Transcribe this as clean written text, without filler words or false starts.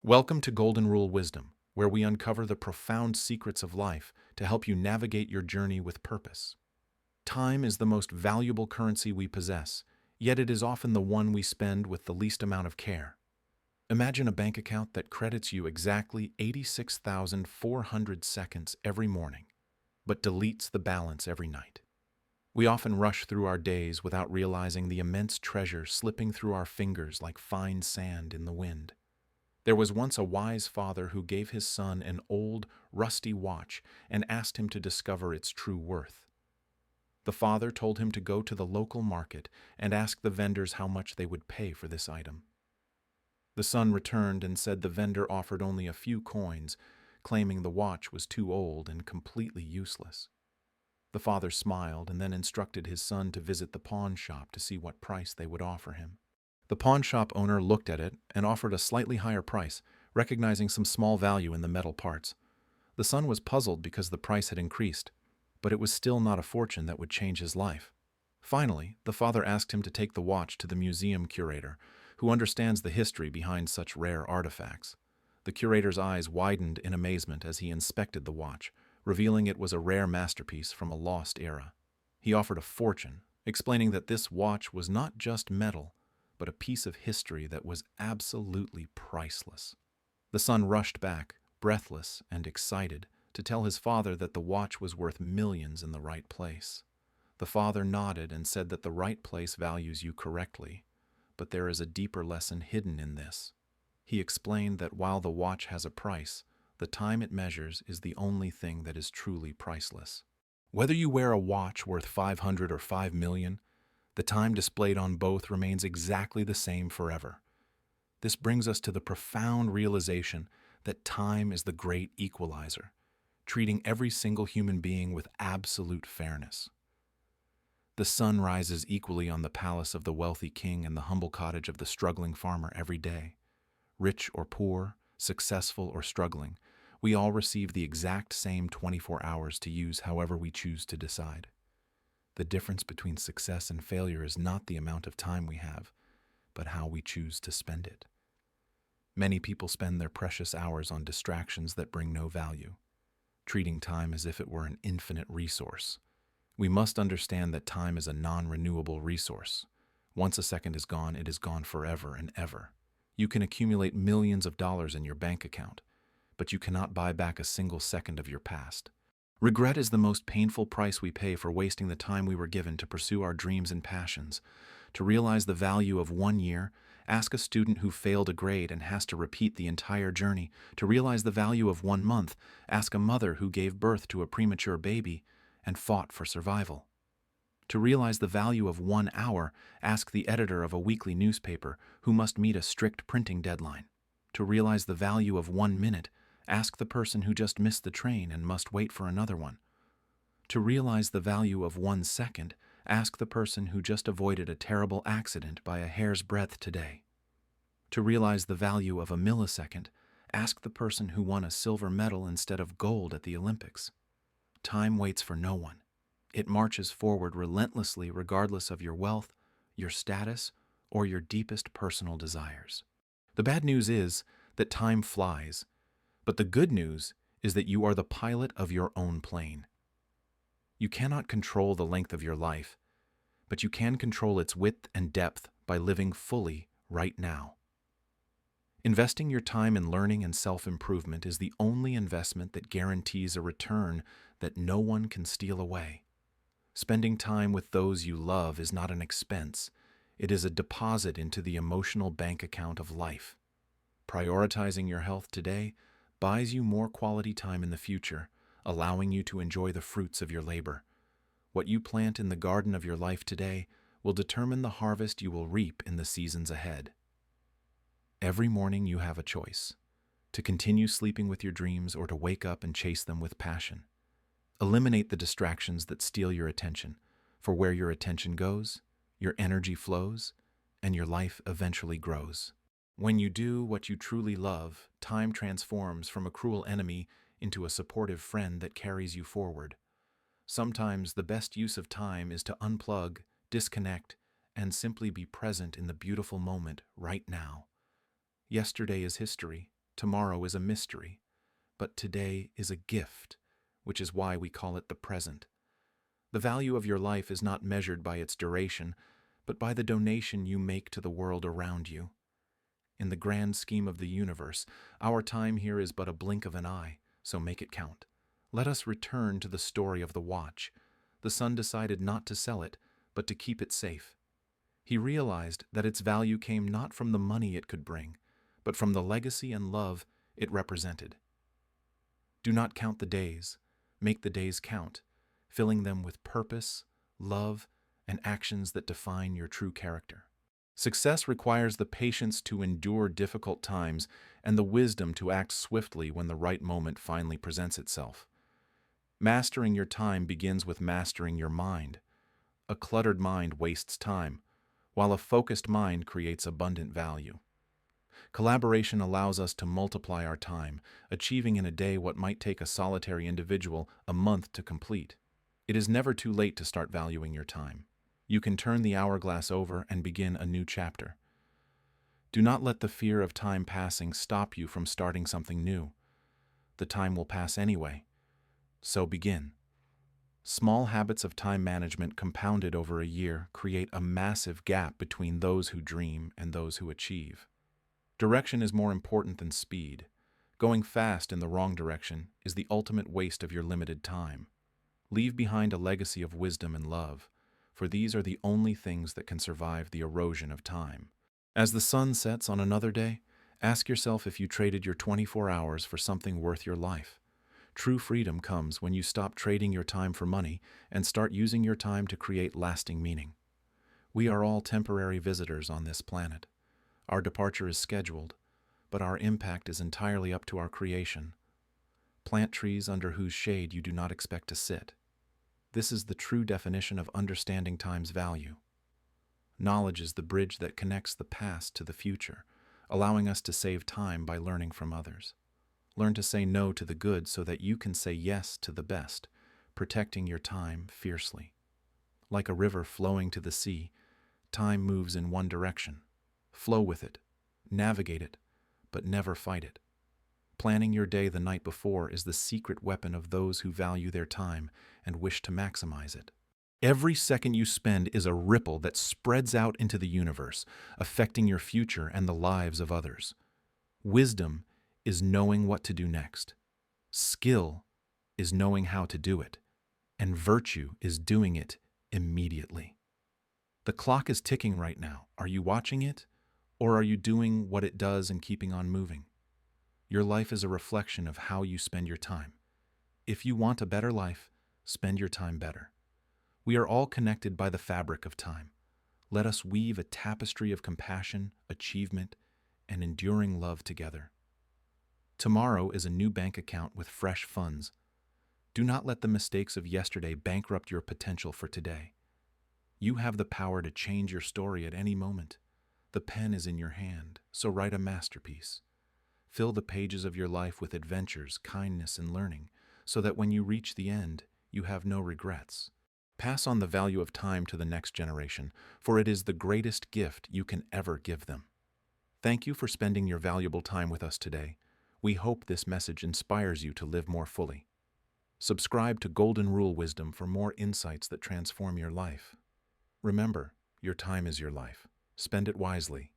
Welcome to Golden Rule Wisdom, where we uncover the profound secrets of life to help you navigate your journey with purpose. Time is the most valuable currency we possess, yet it is often the one we spend with the least amount of care. Imagine a bank account that credits you exactly 86,400 seconds every morning, but deletes the balance every night. We often rush through our days without realizing the immense treasure slipping through our fingers like fine sand in the wind. There was once a wise father who gave his son an old, rusty watch and asked him to discover its true worth. The father told him to go to the local market and ask the vendors how much they would pay for this item. The son returned and said the vendor offered only a few coins, claiming the watch was too old and completely useless. The father smiled and then instructed his son to visit the pawn shop to see what price they would offer him. The pawn shop owner looked at it and offered a slightly higher price, recognizing some small value in the metal parts. The son was puzzled because the price had increased, but it was still not a fortune that would change his life. Finally, the father asked him to take the watch to the museum curator, who understands the history behind such rare artifacts. The curator's eyes widened in amazement as he inspected the watch, revealing it was a rare masterpiece from a lost era. He offered a fortune, explaining that this watch was not just metal, but a piece of history that was absolutely priceless. The son rushed back, breathless and excited, to tell his father that the watch was worth millions in the right place. The father nodded and said that the right place values you correctly, but there is a deeper lesson hidden in this. He explained that while the watch has a price, the time it measures is the only thing that is truly priceless. Whether you wear a watch worth 500 or 5 million, the time displayed on both remains exactly the same forever. This brings us to the profound realization that time is the great equalizer, treating every single human being with absolute fairness. The sun rises equally on the palace of the wealthy king and the humble cottage of the struggling farmer every day. Rich or poor, successful or struggling, we all receive the exact same 24 hours to use however we choose to decide. The difference between success and failure is not the amount of time we have, but how we choose to spend it. Many people spend their precious hours on distractions that bring no value, treating time as if it were an infinite resource. We must understand that time is a non-renewable resource. Once a second is gone, it is gone forever and ever. You can accumulate millions of dollars in your bank account, but you cannot buy back a single second of your past. Regret is the most painful price we pay for wasting the time we were given to pursue our dreams and passions. To realize the value of 1 year, ask a student who failed a grade and has to repeat the entire journey. To realize the value of 1 month, ask a mother who gave birth to a premature baby and fought for survival. To realize the value of 1 hour, ask the editor of a weekly newspaper who must meet a strict printing deadline. To realize the value of 1 minute, ask the person who just missed the train and must wait for another one. To realize the value of 1 second, ask the person who just avoided a terrible accident by a hair's breadth today. To realize the value of a millisecond, ask the person who won a silver medal instead of gold at the Olympics. Time waits for no one. It marches forward relentlessly regardless of your wealth, your status, or your deepest personal desires. The bad news is that time flies, but the good news is that you are the pilot of your own plane. You cannot control the length of your life, but you can control its width and depth by living fully right now. Investing your time in learning and self-improvement is the only investment that guarantees a return that no one can steal away. Spending time with those you love is not an expense. It is a deposit into the emotional bank account of life. Prioritizing your health today buys you more quality time in the future, allowing you to enjoy the fruits of your labor. What you plant in the garden of your life today will determine the harvest you will reap in the seasons ahead. Every morning you have a choice: to continue sleeping with your dreams or to wake up and chase them with passion. Eliminate the distractions that steal your attention, for where your attention goes, your energy flows, and your life eventually grows. When you do what you truly love, time transforms from a cruel enemy into a supportive friend that carries you forward. Sometimes the best use of time is to unplug, disconnect, and simply be present in the beautiful moment right now. Yesterday is history. tomorrow is a mystery, but today is a gift, which is why we call it the present. The value of your life is not measured by its duration, but by the donation you make to the world around you. In the grand scheme of the universe, our time here is but a blink of an eye, so make it count. Let us return to the story of the watch. The son decided not to sell it, but to keep it safe. He realized that its value came not from the money it could bring, but from the legacy and love it represented. Do not count the days. Make the days count, filling them with purpose, love, and actions that define your true character. Success requires the patience to endure difficult times and the wisdom to act swiftly when the right moment finally presents itself. Mastering your time begins with mastering your mind. A cluttered mind wastes time, while a focused mind creates abundant value. Collaboration allows us to multiply our time, achieving in a day what might take a solitary individual a month to complete. It is never too late to start valuing your time. You can turn the hourglass over and begin a new chapter. Do not let the fear of time passing stop you from starting something new. The time will pass anyway, so begin. Small habits of time management compounded over a year create a massive gap between those who dream and those who achieve. Direction is more important than speed. Going fast in the wrong direction is the ultimate waste of your limited time. Leave behind a legacy of wisdom and love, for these are the only things that can survive the erosion of time. As the sun sets on another day, ask yourself if you traded your 24 hours for something worth your life. True freedom comes when you stop trading your time for money and start using your time to create lasting meaning. We are all temporary visitors on this planet. Our departure is scheduled, but our impact is entirely up to our creation. Plant trees under whose shade you do not expect to sit. This is the true definition of understanding time's value. Knowledge is the bridge that connects the past to the future, allowing us to save time by learning from others. Learn to say no to the good so that you can say yes to the best, protecting your time fiercely. Like a river flowing to the sea, time moves in one direction. Flow with it, navigate it, but never fight it. Planning your day the night before is the secret weapon of those who value their time and wish to maximize it. Every second you spend is a ripple that spreads out into the universe, affecting your future and the lives of others. Wisdom is knowing what to do next. Skill is knowing how to do it. And virtue is doing it immediately. The clock is ticking right now. Are you watching it? Or are you doing what it does and keeping on moving? Your life is a reflection of how you spend your time. If you want a better life, spend your time better. We are all connected by the fabric of time. Let us weave a tapestry of compassion, achievement, and enduring love together. Tomorrow is a new bank account with fresh funds. Do not let the mistakes of yesterday bankrupt your potential for today. You have the power to change your story at any moment. The pen is in your hand, so write a masterpiece. Fill the pages of your life with adventures, kindness, and learning, so that when you reach the end, you have no regrets. Pass on the value of time to the next generation, for it is the greatest gift you can ever give them. Thank you for spending your valuable time with us today. We hope this message inspires you to live more fully. Subscribe to Golden Rule Wisdom for more insights that transform your life. Remember, your time is your life. Spend it wisely.